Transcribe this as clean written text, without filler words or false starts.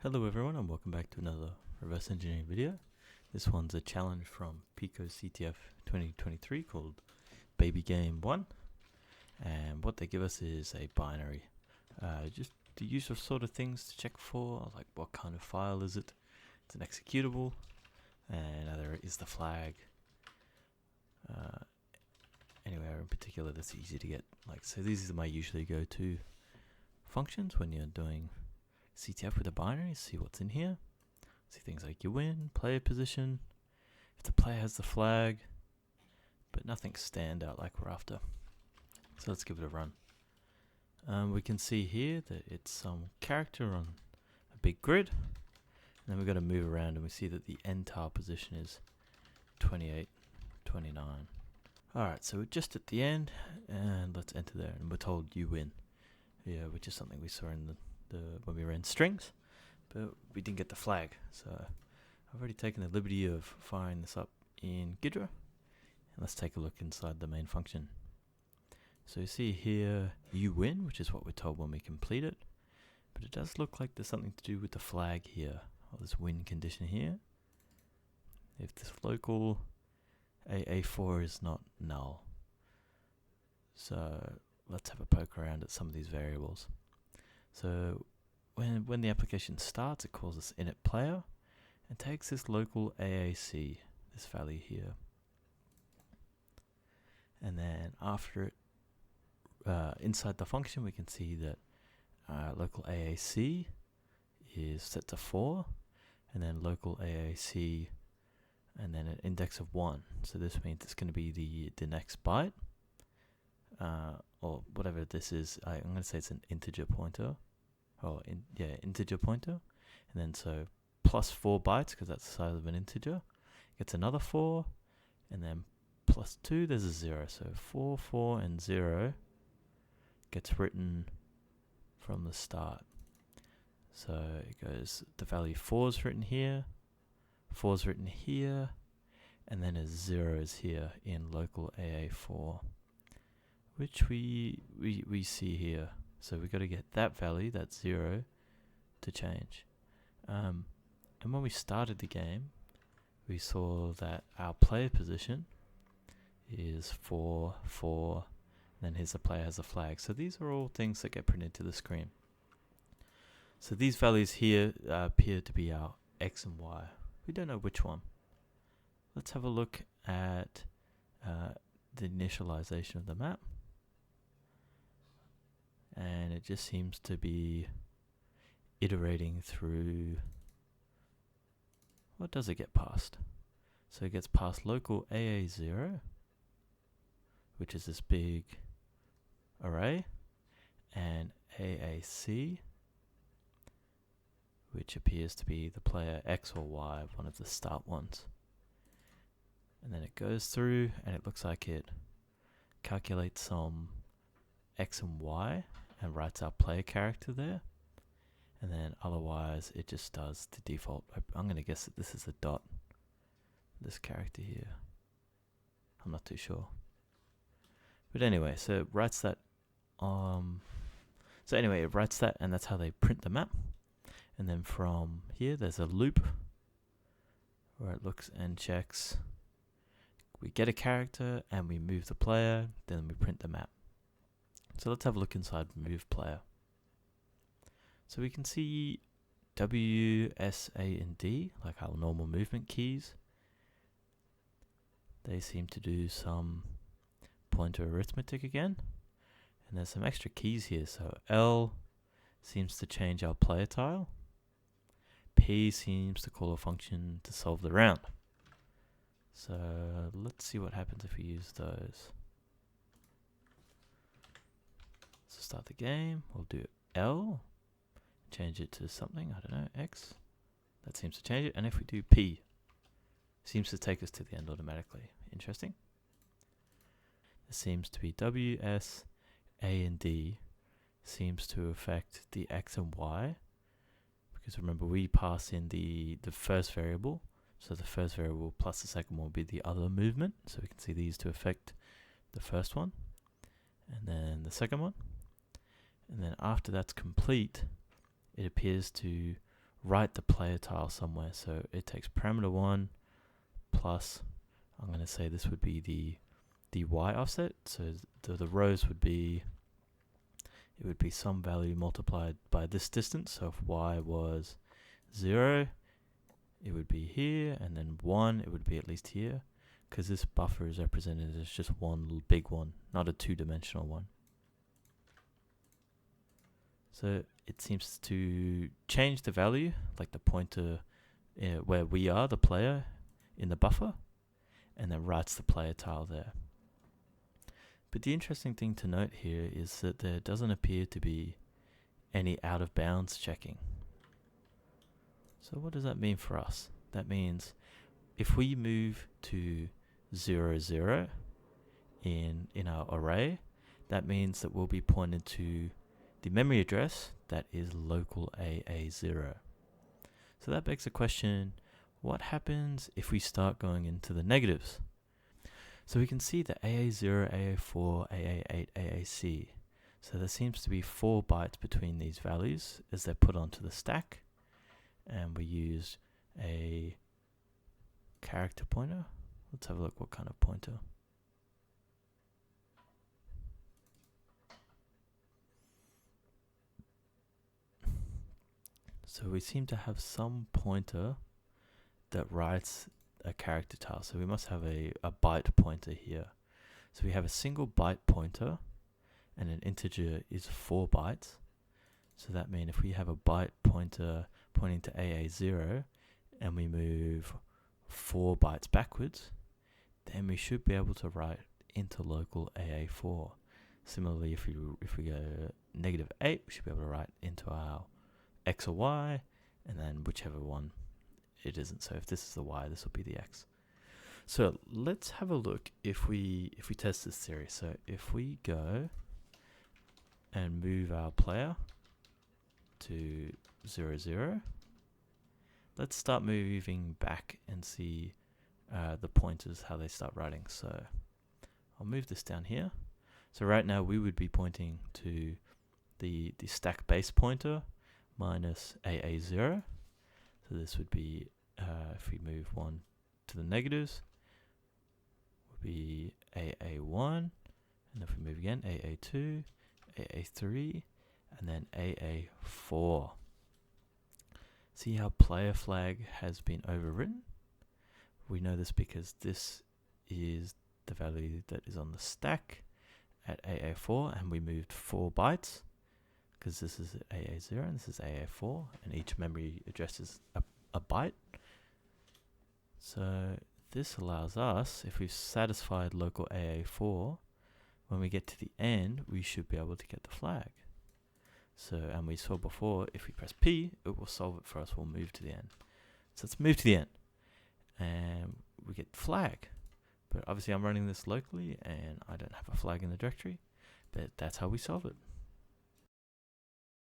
Hello everyone and welcome back to another reverse engineering video. This one's a challenge from PicoCTF 2023 called Babygame 1, and what they give us is a binary. Just the usual sort of things to check for, like what kind of file is it. It's an executable, and there is the flag. Anywhere in particular that's easy to get. So these are my usually go-to functions when you're doing CTF with a binary. See what's in here. See things like you win, player position, if the player has the flag, but nothing standout like we're after. So let's give it a run. We can see here that it's some character on a big grid, and then we've got to move around, and we see that the end tile position is 28, 29. Alright, so we're just at the end, and let's enter there, and we're told you win. Yeah, which is something we saw in the when we ran strings, but we didn't get the flag. So I've already taken the liberty of firing this up in Ghidra, and let's take a look inside the main function. So you see here you win, which is what we're told when we complete it, but it does look like there's something to do with the flag here, or this win condition here. If this local AA4 is not null. So let's have a poke around at some of these variables. So when the application starts, it calls this init player and takes this local AAC, this value here. And then after it, inside the function, we can see that local AAC is set to 4, and then local AAC, and then an index of 1. So this means it's going to be the next byte, or whatever this is. I'm going to say it's an integer pointer. Integer pointer, and then so plus 4 bytes, because that's the size of an integer, gets another 4, and then plus 2, there's a 0. So 4, 4, and 0 gets written from the start. So it goes, the value 4 is written here, 4 is written here, and then a 0 is here in local AA4, which we see here. So we've got to get that value, that 0, to change. And when we started the game, we saw that our player position is 4, 4, and then here's the player has a flag. So these are all things that get printed to the screen. So these values here appear to be our X and Y. We don't know which one. Let's have a look at the initialization of the map. And it just seems to be iterating through. What does it get past? So it gets past local AA0, which is this big array, and AAC, which appears to be the player X or Y, one of the start ones. And then it goes through, and it looks like it calculates some X and Y and writes our player character there, and then otherwise it just does the default. I'm going to guess that this is a dot, this character here. I'm not too sure, but anyway, so it writes that. It writes that, and that's how they print the map. And then from here, there's a loop where it looks and checks. We get a character, and we move the player. Then we print the map. So let's have a look inside move player. So we can see W, S, A, and D, like our normal movement keys. They seem to do some pointer arithmetic again. And there's some extra keys here. So L seems to change our player tile. P seems to call a function to solve the round. So let's see what happens if we use those. So start the game, we'll do L, change it to something, I don't know, X. That seems to change it. And if we do P, seems to take us to the end automatically. Interesting. There seems to be W, S, A, and D seems to affect the X and Y. Because remember, we pass in the first variable. So the first variable plus the second one will be the other movement. So we can see these to affect the first one, and then the second one. And then after that's complete, it appears to write the player tile somewhere. So it takes parameter 1 plus, I'm going to say this would be the y offset. So the rows would be, it would be some value multiplied by this distance. So if y was 0, it would be here, and then 1, it would be at least here, because this buffer is represented as just one big one, not a two-dimensional one. So it seems to change the value, like the pointer where we are, the player, in the buffer, and then writes the player tile there. But the interesting thing to note here is that there doesn't appear to be any out of bounds checking. So what does that mean for us? That means if we move to 0, 0 in our array, that means that we'll be pointed to the memory address that is local AA0. So that begs the question, what happens if we start going into the negatives? So we can see that AA0, AA4, AA8, AAC. So there seems to be 4 bytes between these values as they're put onto the stack. And we use a character pointer. Let's have a look what kind of pointer. So we seem to have some pointer that writes a character tile. So we must have a byte pointer here. So we have a single byte pointer, and an integer is 4 bytes. So that means if we have a byte pointer pointing to AA0 and we move 4 bytes backwards, then we should be able to write into local AA4. Similarly, if we go -8, we should be able to write into our X or Y, and then whichever one it isn't. So if this is the Y, this will be the X. So let's have a look if we test this theory. So if we go and move our player to 0, 0, let's start moving back and see the pointers, how they start writing. So I'll move this down here. So right now we would be pointing to the stack base pointer minus AA0. So this would be, if we move 1 to the negatives, would be AA1, and if we move again, AA2, AA3, and then AA4. See how player flag has been overwritten? We know this because this is the value that is on the stack at AA4, and we moved 4 bytes because this is AA0 and this is AA4, and each memory address is a byte. So this allows us, if we've satisfied local AA4, when we get to the end, we should be able to get the flag. So, and we saw before, if we press P, it will solve it for us. We'll move to the end. So let's move to the end, and we get flag. But obviously I'm running this locally, and I don't have a flag in the directory, but that's how we solve it.